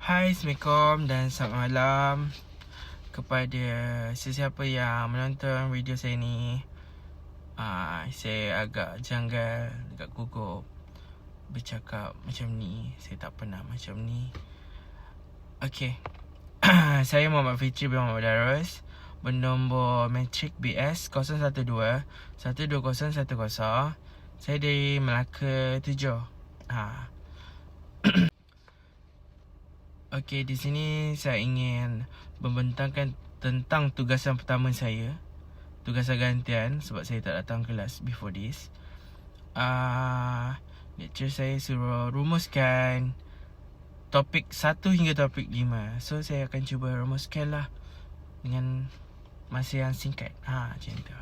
Hai, Assalamualaikum dan selamat malam kepada sesiapa yang menonton video saya ni. Saya agak janggal, agak gugup bercakap macam ni. Saya tak pernah macam ni. Okey. Saya Muhammad Fitri bin Muhammad Darus, bernombor matrik BS 012 12010. Saya dari Melaka 7. Okey, di sini saya ingin membentangkan tentang tugasan pertama saya. Tugasan gantian sebab saya tak datang kelas before this. Lecturer saya suruh rumuskan topik 1 hingga topik 5. So saya akan cuba rumuskan lah dengan masa yang singkat. Macam tu.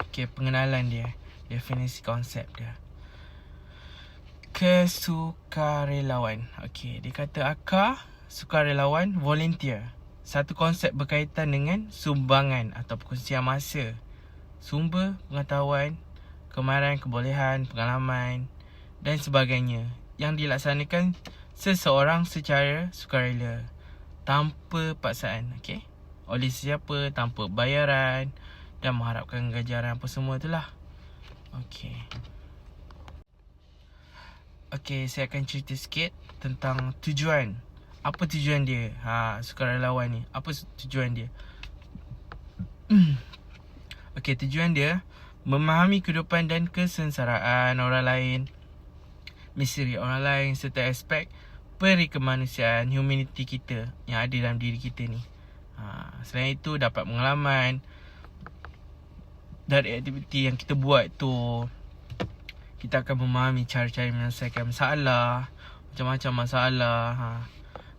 Okey, pengenalan dia, definisi konsep dia. Kesukarelawan. Okey, dia kata akar sukarelawan volunteer. Satu konsep berkaitan dengan sumbangan atau perkongsian masa, sumber pengetahuan, kemahiran, kebolehan, pengalaman dan sebagainya yang dilaksanakan seseorang secara sukarela tanpa paksaan, okey? Oleh sesiapa, tanpa bayaran dan mengharapkan ganjaran apa semua itulah. Okey. Okey, saya akan cerita sikit tentang tujuan. Apa tujuan dia? Sukarelawan ni. Apa tujuan dia? Okey, tujuan dia memahami kehidupan dan kesengsaraan orang lain, misteri orang lain serta aspek perikemanusiaan, humanity kita yang ada dalam diri kita ni. Selain itu, dapat pengalaman dari aktiviti yang kita buat tu. Kita akan memahami cara-cara menyelesaikan masalah, macam-macam masalah.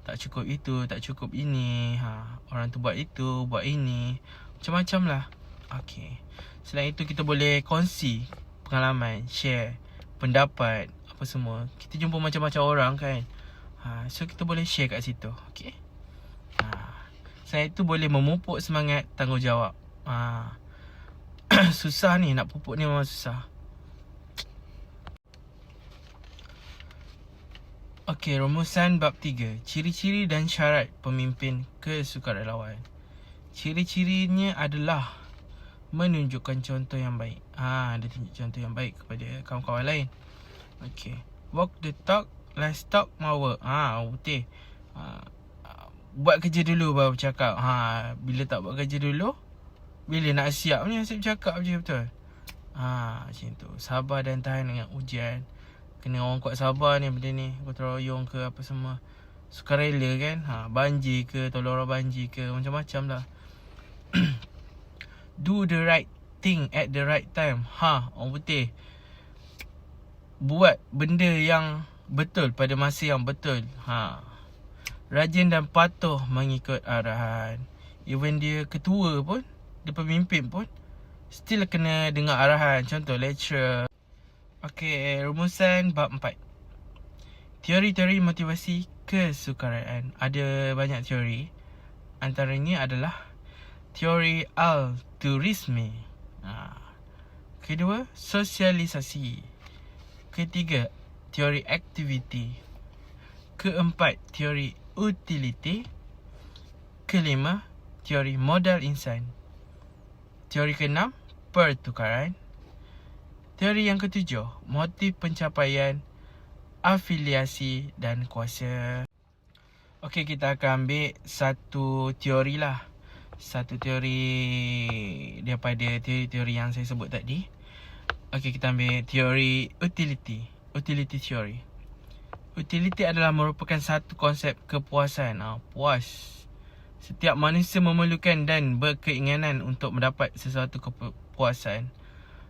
Tak cukup itu, tak cukup ini. Orang tu buat itu, buat ini. Macam-macam lah. Okay. Selain itu, kita boleh kongsi pengalaman, share pendapat, apa semua. Kita jumpa macam-macam orang kan. So, kita boleh share kat situ. Okay. Selain itu, boleh memupuk semangat tanggungjawab. Susah ni, nak pupuk ni memang susah. Okey, rumusan bab 3. Ciri-ciri dan syarat pemimpin kesukarelawan. Ciri-cirinya adalah menunjukkan contoh yang baik. Dia tunjuk contoh yang baik kepada kawan-kawan lain. Okey. Walk the talk, let's talk more work. Betul. Buat kerja dulu baru bercakap. Bila tak buat kerja dulu, bila nak siap ni asyik bercakap je, betul. Macam tu. Sabar dan tahan dengan ujian. Kena orang kuat sabar ni benda ni. Gotong royong ke apa semua. Sukarela kan. Banjir ke, tolong orang banjir ke, macam-macam lah. Do the right thing at the right time. Orang putih. Buat benda yang betul pada masa yang betul. Rajin dan patuh mengikut arahan. Even dia ketua pun, dia pemimpin pun, still kena dengar arahan. Contoh lecturer. Okey, rumusan bab 4. Teori-teori motivasi kesukarelawan. Ada banyak teori. Antaranya adalah teori altruisme. Kedua, sosialisasi. Ketiga, teori aktiviti. Keempat, teori utility. Kelima, teori modal insan. Teori keenam, pertukaran. Teori yang ketujuh, motif pencapaian, afiliasi dan kuasa. Okey, kita akan ambil satu teori lah. Satu teori daripada teori-teori yang saya sebut tadi. Okey, kita ambil teori utility. Utility theory. Utility adalah merupakan satu konsep kepuasan. Puas. Setiap manusia memerlukan dan berkeinginan untuk mendapat sesuatu kepuasan.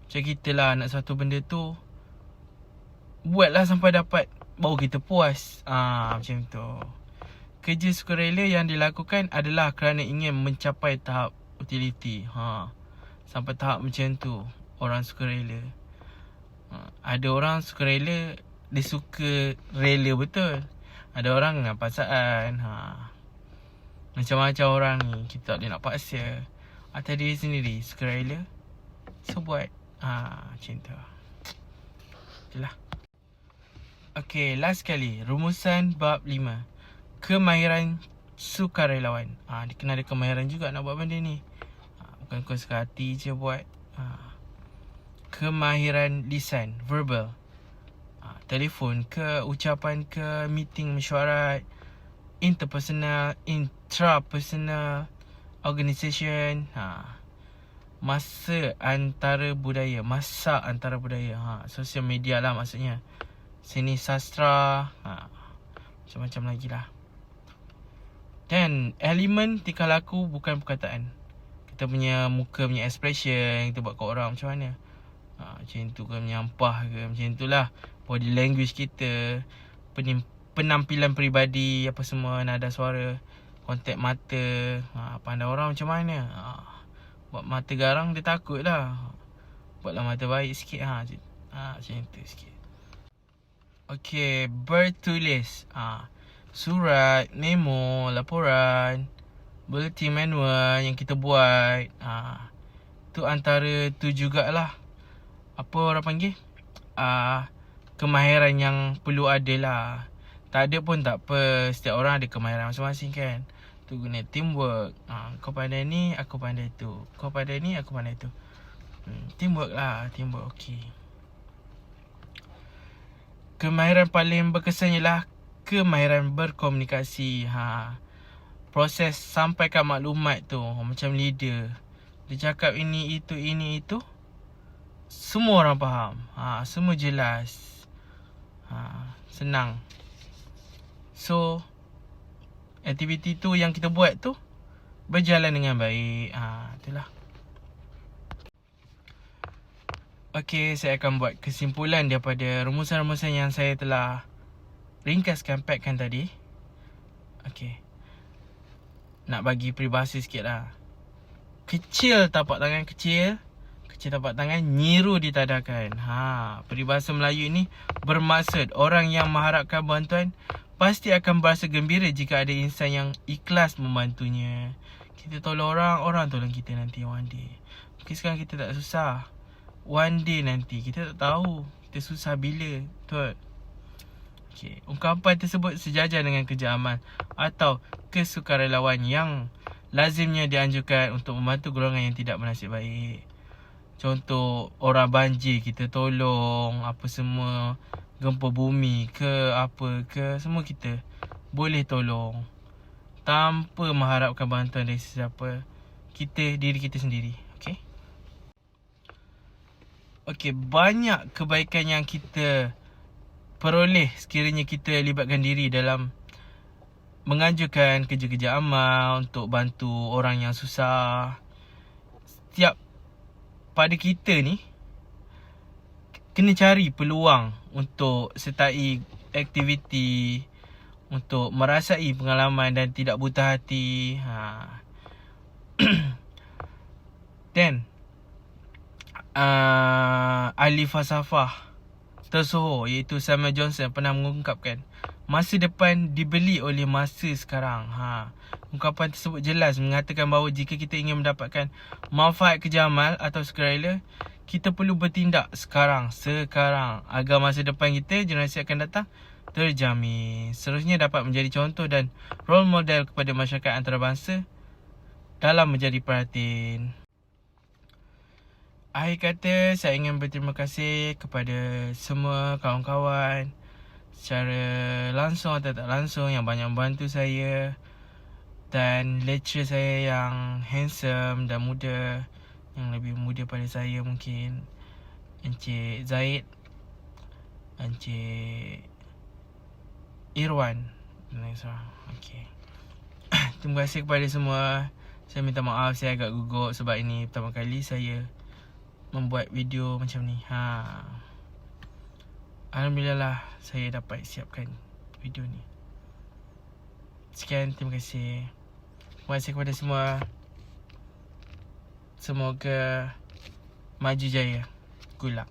Macam kita lah, nak satu benda tu, buatlah sampai dapat, baru kita puas. Macam tu. Kerja sukarela yang dilakukan adalah kerana ingin mencapai tahap utility. Sampai tahap macam tu orang sukarela. Ada orang sukarela, dia suka rela betul. Ada orang dengan paksaan. Macam-macam orang ni, kita tak boleh nak paksa. Atas diri sendiri sukarela, so buat. Macam tu. Itulah. Okey, last sekali. Rumusan bab 5. kemahiran sukarelawan. Dia kena ada kemahiran juga nak buat benda ni. Bukan kau suka hati je buat. Kemahiran lisan, verbal. Telefon ke, ucapan ke, meeting mesyuarat, interpersonal, intrapersonal, organisation. Masa antara budaya, masak antara budaya. Sosial media lah maksudnya. Seni sastra, macam-macam lagi lah. Dan elemen tingkah laku bukan perkataan. Kita punya muka punya expression, kita buat kat orang macam mana. Macam tu ke, menyampah ke, macam tu lah. Body language kita, penampilan peribadi, apa semua, nada suara, kontak mata, pandang orang macam mana. Buat mata garang dia takut lah. Buatlah mata baik sikit. Macam tu sikit. Okay, bertulis. Surat, memo, laporan, bulletin manual yang kita buat. Tu antara tu jugalah. Apa orang panggil? Kemahiran yang perlu ada lah. Tak ada pun tak apa. Setiap orang ada kemahiran masing-masing kan. Tu guna teamwork. Kau pandai ni, aku pandai tu. Kau pandai ni, aku pandai tu. Teamwork lah. Teamwork, okay. Kemahiran paling berkesan ialah kemahiran berkomunikasi. Proses sampaikan maklumat tu. Macam leader. Dia cakap ini, itu. Semua orang faham. Semua jelas. Senang. So, aktiviti tu yang kita buat tu berjalan dengan baik. Itulah. Okay, saya akan buat kesimpulan daripada rumusan-rumusan yang saya telah ringkaskan, packkan tadi. Okay. Nak bagi peribahasa sikit lah. Kecil tapak tangan kecil. Kecil tapak tangan nyiru ditadahkan. Peribahasa Melayu ni bermaksud orang yang mengharapkan bantuan pasti akan berasa gembira jika ada insan yang ikhlas membantunya. Kita tolong orang, orang tolong kita nanti one day. Mungkin sekarang kita tak susah, one day nanti kita tak tahu kita susah bila. Betul? Okay. Ungkapan tersebut sejajar dengan kerja amal atau kesukarelawan yang lazimnya dianjurkan untuk membantu golongan yang tidak bernasib baik. Contoh, orang banjir kita tolong, apa semua, gempa bumi ke apa ke, semua kita boleh tolong tanpa mengharapkan bantuan dari sesiapa. Diri kita sendiri. Okay? Okay, banyak kebaikan yang kita peroleh sekiranya kita libatkan diri dalam menganjurkan kerja-kerja amal untuk bantu orang yang susah. Setiap pada kita ni kena cari peluang untuk sertai aktiviti, untuk merasai pengalaman dan tidak buta hati. Dan ahli falsafah tersohor iaitu Samuel Johnson pernah mengungkapkan, masa depan dibeli oleh masa sekarang. Ungkapan tersebut jelas mengatakan bahawa jika kita ingin mendapatkan manfaat kerja amal atau sukarela, kita perlu bertindak sekarang agar masa depan kita, generasi akan datang, terjamin. Seterusnya dapat menjadi contoh dan role model kepada masyarakat antarabangsa dalam menjadi perhatian. Akhir kata, saya ingin berterima kasih kepada semua kawan-kawan secara langsung atau tak langsung yang banyak membantu saya, dan lecturer saya yang handsome dan muda, yang lebih muda pada saya mungkin, Encik Zaid, Encik Irwan. Okay. Terima kasih kepada semua. Saya minta maaf saya agak gugup sebab ini pertama kali saya membuat video macam ni. Alhamdulillah lah saya dapat siapkan video ni. Sekian, terima kasih. Terima kasih kepada semua. Semoga maju jaya. Good luck.